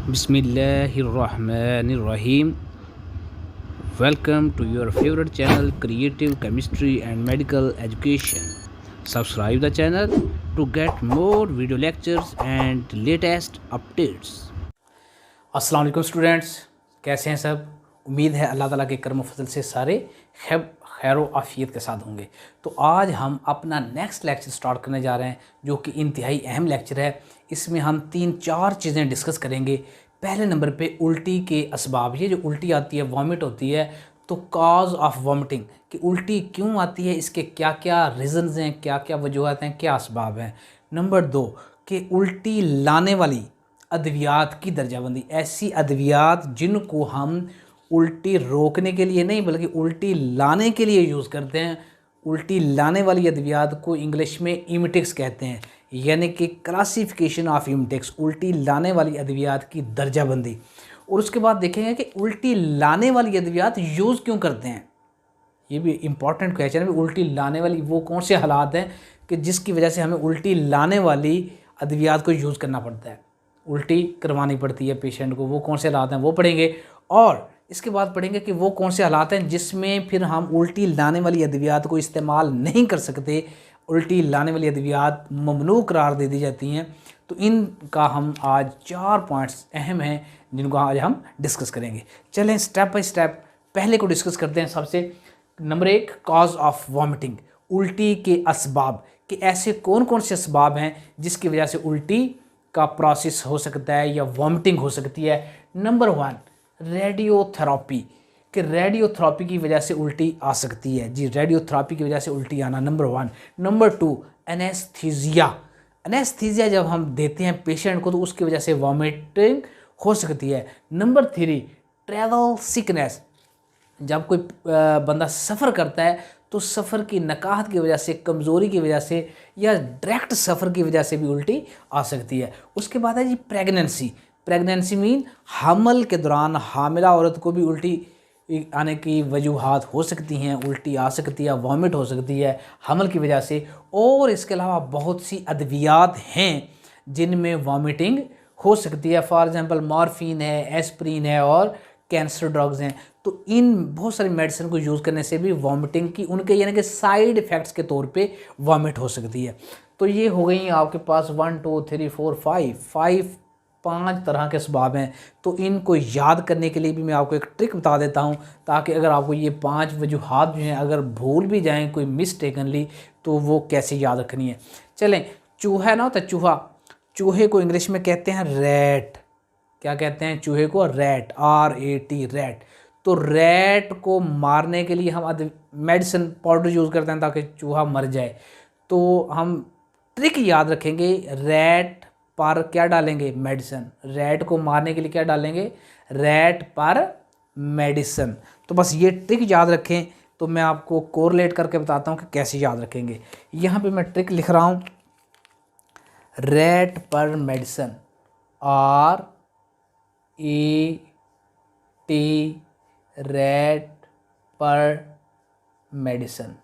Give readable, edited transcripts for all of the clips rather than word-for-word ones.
Bismillahirrahmanirrahim. Welcome to your favorite channel Creative Chemistry and Medical Education. Subscribe the channel to get more video lectures and latest updates. अस्सलाम वालेकुम students, कैसे हैं सब। उम्मीद है अल्लाह ताला के करम फजल से सारे खैर व आफियत के साथ होंगे। तो आज हम अपना नेक्स्ट लेक्चर स्टार्ट करने जा रहे हैं जो कि इंतहाई अहम लेक्चर है। इसमें हम 3-4 चीज़ें डिस्कस करेंगे। पहले नंबर पे उल्टी के असबाब, ये जो उल्टी आती है, वॉमिट होती है, तो कॉज ऑफ वॉमिटिंग कि उल्टी क्यों आती है, इसके क्या क्या रीज़न्स हैं, क्या क्या वजूहत हैं, क्या असबाब हैं। नंबर 2 कि उल्टी लाने वाली अद्वियात की दर्जाबंदी, ऐसी अद्वियात जिनको हम उल्टी रोकने के लिए नहीं बल्कि उल्टी लाने के लिए यूज़ करते हैं। उल्टी लाने वाली अद्वियात को इंग्लिश में इमिटिक्स कहते हैं, यानी कि क्लासिफिकेशन ऑफ इमिटिक्स, उल्टी लाने वाली अद्वियात की दर्जाबंदी। और उसके बाद देखेंगे कि उल्टी लाने वाली अद्वियात यूज़ क्यों करते हैं। ये भी इम्पॉर्टेंट क्वेश्चन है। उल्टी लाने वाली वो कौन से हालात हैं कि जिसकी वजह से हमें उल्टी लाने वाली अद्वियात को यूज़ करना पड़ता है, उल्टी करवानी पड़ती है पेशेंट को, वो कौन से हालात हैं वो पढ़ेंगे। और इसके बाद पढ़ेंगे कि वो कौन से हालात हैं जिसमें फिर हम उल्टी लाने वाली अद्वियात को इस्तेमाल नहीं कर सकते, उल्टी लाने वाली अद्वियात ममनू करार दे दी जाती हैं। तो इनका हम आज 4 पॉइंट्स अहम हैं जिनको आज हम डिस्कस करेंगे। चलें स्टेप बाय स्टेप पहले को डिस्कस करते हैं। सबसे नंबर 1, कॉज ऑफ वॉमिटिंग, उल्टी के असबाब कि ऐसे कौन कौन से असबाब हैं जिसकी वजह से उल्टी का प्रोसेस हो सकता है या वॉमिटिंग हो सकती है। नंबर 1, रेडियोथेरापी कि रेडियोथेरापी की वजह से उल्टी आ सकती है। जी, रेडियोथेरापी की वजह से उल्टी आना नंबर 1। नंबर 2, एनेस्थीसिया, एनेस्थीसिया जब हम देते हैं पेशेंट को तो उसकी वजह से वॉमिटिंग हो सकती है। नंबर 3, ट्रैवल सिकनेस, जब कोई बंदा सफ़र करता है तो सफ़र की नकाहत की वजह से, कमज़ोरी की वजह से या डायरेक्ट सफ़र की वजह से भी उल्टी आ सकती है। उसके बाद है जी प्रेगनेंसी, प्रेगनेंसी मीन हमल के दौरान हामिला औरत को भी उल्टी आने की वजूहात हो सकती हैं, उल्टी आ सकती है, वॉमिट हो सकती है हमल की वजह से। और इसके अलावा बहुत सी अद्वियात हैं जिनमें वॉमिटिंग हो सकती है। फॉर एग्ज़ाम्पल मॉर्फिन है, एस्प्रिन है और कैंसर ड्रग्स हैं। तो इन बहुत सारी मेडिसिन को यूज़ करने से भी वॉमिटिंग की, उनके यानी कि साइड इफ़ेक्ट्स के तौर पे वॉमिट हो सकती है। तो ये हो गई आपके पास 1 2 3 4 5 तरह के असबाब हैं। तो इनको याद करने के लिए भी मैं आपको एक ट्रिक बता देता हूँ, ताकि अगर आपको ये 5 वजूहात जो हैं अगर भूल भी जाएँ कोई मिसटेकनली तो वो कैसे याद रखनी है। चलें, चूहा ना होता है, चूहा, चूहे को इंग्लिश में कहते हैं रैट। क्या कहते हैं चूहे को? Rat, RAT, rat. तो रैट को मारने के लिए हम मेडिसिन पाउडर यूज़ करते हैं ताकि चूहा मर जाए। तो हम ट्रिक याद रखेंगे, रैट पर क्या डालेंगे? मेडिसिन। रैट को मारने के लिए क्या डालेंगे? रैट पर मेडिसिन। तो बस ये ट्रिक याद रखें। तो मैं आपको कोरिलेट करके बताता हूँ कि कैसे याद रखेंगे। यहाँ पे मैं ट्रिक लिख रहा हूँ, रैट पर मेडिसिन, RAT, रैट पर मेडिसिन।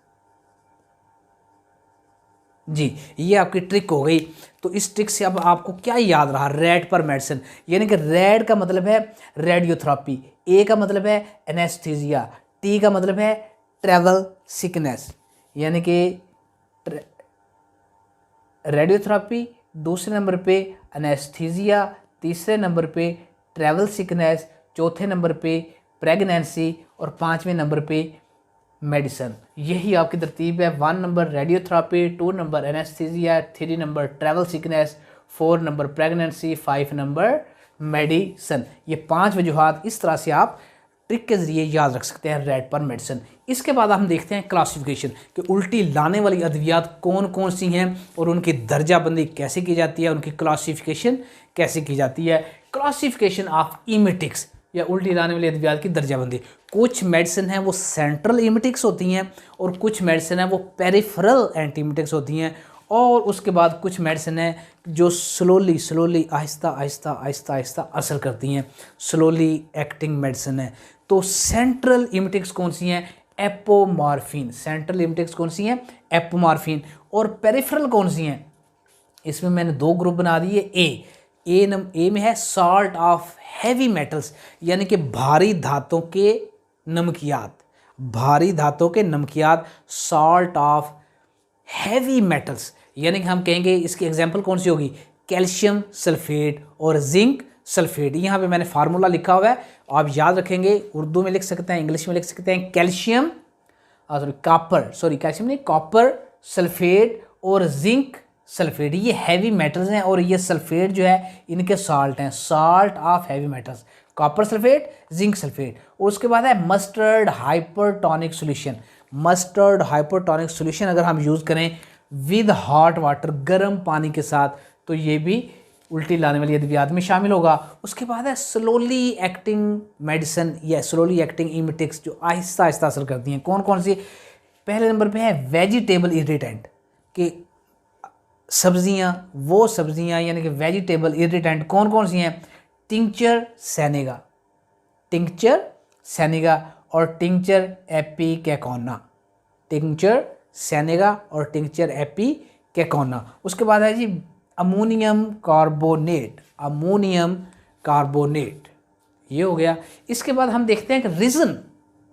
जी, ये आपकी ट्रिक हो गई। तो इस ट्रिक से अब आपको क्या याद रहा? रैट पर मेडिसिन, यानी कि रैट का मतलब है रेडियोथेरापी, A का मतलब है एनेस्थीसिया, T का मतलब है ट्रैवल सिकनेस, यानी कि रेडियोथेरापी, दूसरे नंबर पे एनेस्थीसिया, तीसरे नंबर पे ट्रैवल सिकनेस, चौथे नंबर पे प्रेगनेंसी और 5वें नंबर पे मेडिसिन। यही आपकी तरतीब है। 1 number radiotherapy, 2 number anaesthesia, 3 number travel sickness, 4 number pregnancy, 5 number medicine. ये 5 वजूहात इस तरह से आप ट्रिक के ज़रिए याद रख सकते हैं, रैट पर मेडिसिन। इसके बाद हम देखते हैं क्लासिफिकेशन कि उल्टी लाने वाली अद्वियात कौन कौन सी हैं और उनकी दर्जाबंदी कैसे की जाती है, उनकी क्लासिफिकेशन कैसे की जाती है। क्लासिफिकेशन ऑफ इमिटिक्स या उल्टी लाने वाली अद्वियात की दर्जाबंदी। कुछ मेडिसिन हैं वो सेंट्रल इमिटिक्स होती हैं और कुछ मेडिसिन हैं वो पेरिफेरल एंटीमिटिक्स होती हैं। और उसके बाद कुछ मेडिसिन हैं जो स्लोली आहिस्ता आहिस्ता असर करती हैं, स्लोली एक्टिंग मेडिसिन है। तो सेंट्रल इमिटिक्स कौन सी हैं? एपोमॉर्फिन। सेंट्रल इमिटिक्स कौन सी हैं? एपोमॉर्फिन। और पेरिफेरल कौन सी हैं? इसमें मैंने 2 ग्रुप बना दिए। ए ए में है सॉल्ट ऑफ हैवी मेटल्स, यानी कि भारी धातों के नमकियात, भारी धातों के नमकियात, सॉल्ट ऑफ हैवी मेटल्स, यानी कि हम कहेंगे इसकी एग्जांपल कौन सी होगी, कैल्शियम सल्फेट और जिंक सल्फेट। यहाँ पे मैंने फार्मूला लिखा हुआ है, आप याद रखेंगे, उर्दू में लिख सकते हैं, इंग्लिश में लिख सकते हैं, कैल्शियम कैल्शियम नहीं, कॉपर सल्फेट और जिंक सल्फेट, ये हैवी मेटल्स हैं और ये सल्फेट जो है इनके सॉल्ट हैं, salt of heavy metals, copper sulphate, zinc sulphate. और उसके बाद है mustard hypertonic solution, mustard hypertonic solution अगर हम यूज़ करें विद हॉट वाटर, गर्म पानी के साथ, तो ये भी उल्टी लाने वाली अद्वियात में शामिल होगा। उसके बाद है स्लोली एक्टिंग मेडिसिन या स्लोली एक्टिंग इमिटिक्स, जो आहिस्ता आहिस्ता असर करती हैं। कौन कौन सी? पहले नंबर पे है वेजिटेबल इरिटेंट, कि सब्जियां, वो सब्जियां यानी कि वेजिटेबल इरिटेंट कौन कौन सी हैं? टिंचर सेनेगा, टिंचर सेनेगा और टिंचर एपिकेकोना, टिंचर सेनेगा और टिंचर एपिकेकोना। उसके बाद है जी अमोनियम कार्बोनेट, अमोनियम कार्बोनेट, ये हो गया। इसके बाद हम देखते हैं कि रीज़न,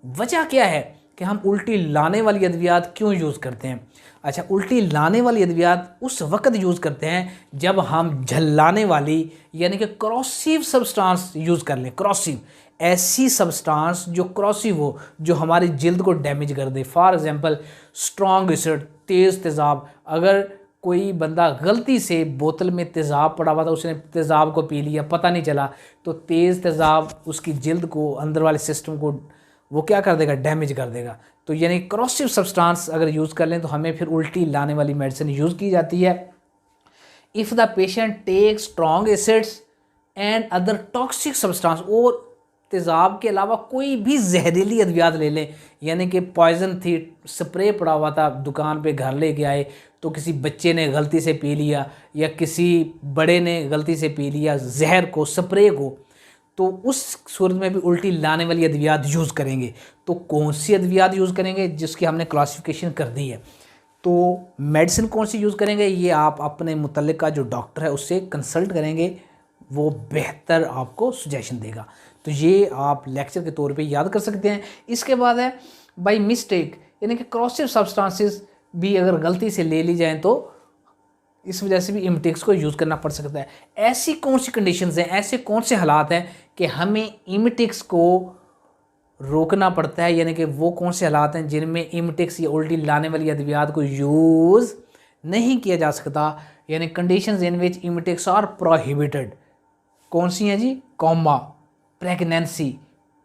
वजह क्या है कि हम उल्टी लाने वाली अद्वियात क्यों यूज़ करते हैं। अच्छा, उल्टी लाने वाली अद्वियात उस वक्त यूज़ करते हैं जब हम झल्लाने वाली यानी कि क्रॉसिव सब्सटेंस यूज़ कर लें, क्रॉसिव, ऐसी सब्सटेंस जो क्रॉसिव हो, जो हमारी जिल्द को डैमेज कर दे। फॉर एग्जांपल स्ट्रॉन्ग एसिड, तेज़ तेज़ाब, अगर कोई बंदा गलती से बोतल में तेज़ाब पड़ा हुआ था, उसने तेज़ाब को पी लिया, पता नहीं चला, तो तेज़ तेज़ाब उसकी जिल्द को, अंदर वाले सिस्टम को वो क्या कर देगा, डैमेज कर देगा। तो यानी क्रॉसिव सब्सटेंस अगर यूज़ कर लें तो हमें फिर उल्टी लाने वाली मेडिसिन यूज़ की जाती है। If the patient take strong acids and other toxic substance, और तेज़ाब के अलावा कोई भी जहरीली अद्वियात ले लें, यानी कि पॉइजन थी, स्प्रे पड़ा हुआ था दुकान पे, घर लेके आए तो किसी बच्चे ने गलती से पी लिया या किसी बड़े ने गलती से पी लिया जहर को, स्प्रे को, तो उस सूरत में भी उल्टी लाने वाली अद्वियात यूज़ करेंगे। तो कौन सी अद्वियात यूज़ करेंगे जिसकी हमने क्लासिफिकेशन कर दी है, तो मेडिसिन कौन सी यूज़ करेंगे ये आप अपने मुतल्लिका जो डॉक्टर है उससे कंसल्ट करेंगे, वो बेहतर आपको सजेशन देगा। तो ये आप लेक्चर के तौर पे याद कर सकते हैं। इसके बाद है बाय मिस्टेक, यानी कि क्रॉसिव सब्सटेंसेस भी अगर गलती से ले ली जाएँ तो इस वजह से भी इमिटिक्स को यूज़ करना पड़ सकता है। ऐसी कौन सी कंडीशंस हैं, ऐसे कौन से हालात हैं कि हमें इमिटिक्स को रोकना पड़ता है, यानी कि वो कौन से हालात हैं जिनमें इमिटिक्स या उल्टी लाने वाली अद्वियात को यूज़ नहीं किया जा सकता, यानी conditions in which emetics are prohibited. कौन सी हैं जी? कोमा, प्रेगनेंसी,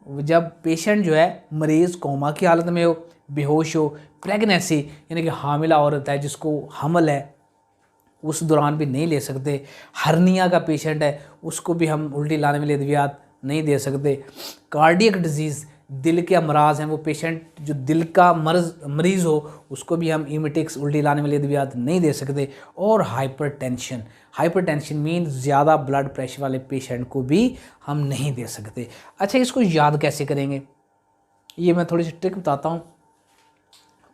जब पेशेंट जो है मरीज़ कोमा की हालत में हो, बेहोश हो, प्रेगनेंसी यानी कि हामिला औरत है जिसको हमल है, उस दौरान भी नहीं ले सकते। हर्निया का पेशेंट है, उसको भी हम उल्टी लाने वाली अद्वियात नहीं दे सकते। कार्डियक डिजीज़, दिल के अमराज हैं, वो पेशेंट जो दिल का मरीज़ हो उसको भी हम इमिटिक्स, उल्टी लाने वाली अद्वियात नहीं दे सकते। और हाइपरटेंशन, हाइपरटेंशन मीन ज़्यादा ब्लड प्रेशर वाले पेशेंट को भी हम नहीं दे सकते। अच्छा, इसको याद कैसे करेंगे, ये मैं थोड़ी सी ट्रिक बताता हूँ।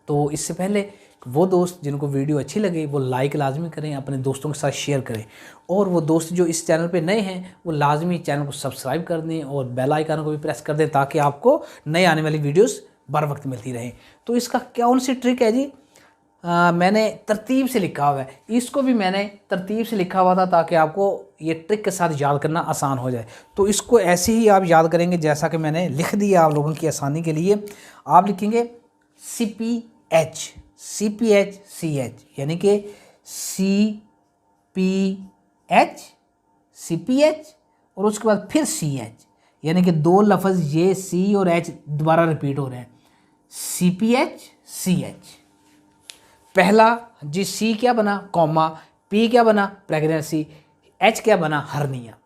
तो इससे पहले वो दोस्त जिनको वीडियो अच्छी लगे वो लाइक लाजमी करें, अपने दोस्तों के साथ शेयर करें, और वो दोस्त जो इस चैनल पे नए हैं वो लाजमी चैनल को सब्सक्राइब कर दें और बेल आइकन को भी प्रेस कर दें ताकि आपको नए आने वाली वीडियोस बर वक्त मिलती रहें। तो इसका कौन सी ट्रिक है जी? मैंने तरतीब से लिखा हुआ है, इसको भी मैंने तरतीब से लिखा हुआ था ताकि आपको ये ट्रिक के साथ याद करना आसान हो जाए। तो इसको ऐसे ही आप याद करेंगे जैसा कि मैंने लिख दिया आप लोगों की आसानी के लिए। आप लिखेंगे CPH, CPH CH, यानी कि CPH और उसके बाद फिर CH, यानी कि दो लफ्ज़ ये C और H दोबारा रिपीट हो रहे हैं, CPH CH। पहला जी C क्या बना, कॉमा, P क्या बना, प्रेगनेंसी, H क्या बना, हर्निया।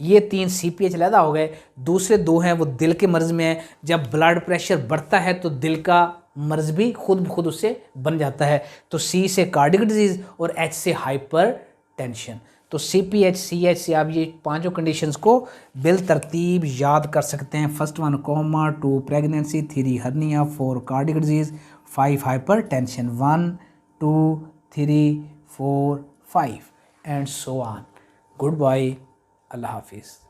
ये तीन CPH अलहदा हो गए। दूसरे दो हैं वो दिल के मर्ज़ में है, जब ब्लड प्रेशर बढ़ता है तो दिल का मर्ज़ भी खुद ब खुद उससे बन जाता है। तो C से कार्डियक डिजीज़ और H से हाइपर टेंशन। तो CPH CH से आप ये पांचों कंडीशंस को बिल तरतीब याद कर सकते हैं। First one coma, 2 pregnancy, 3 hernia, 4 cardiac disease, 5 hypertension, 1 2 3 4 5 and so on. Good bye. अल्लाह हाफिज़।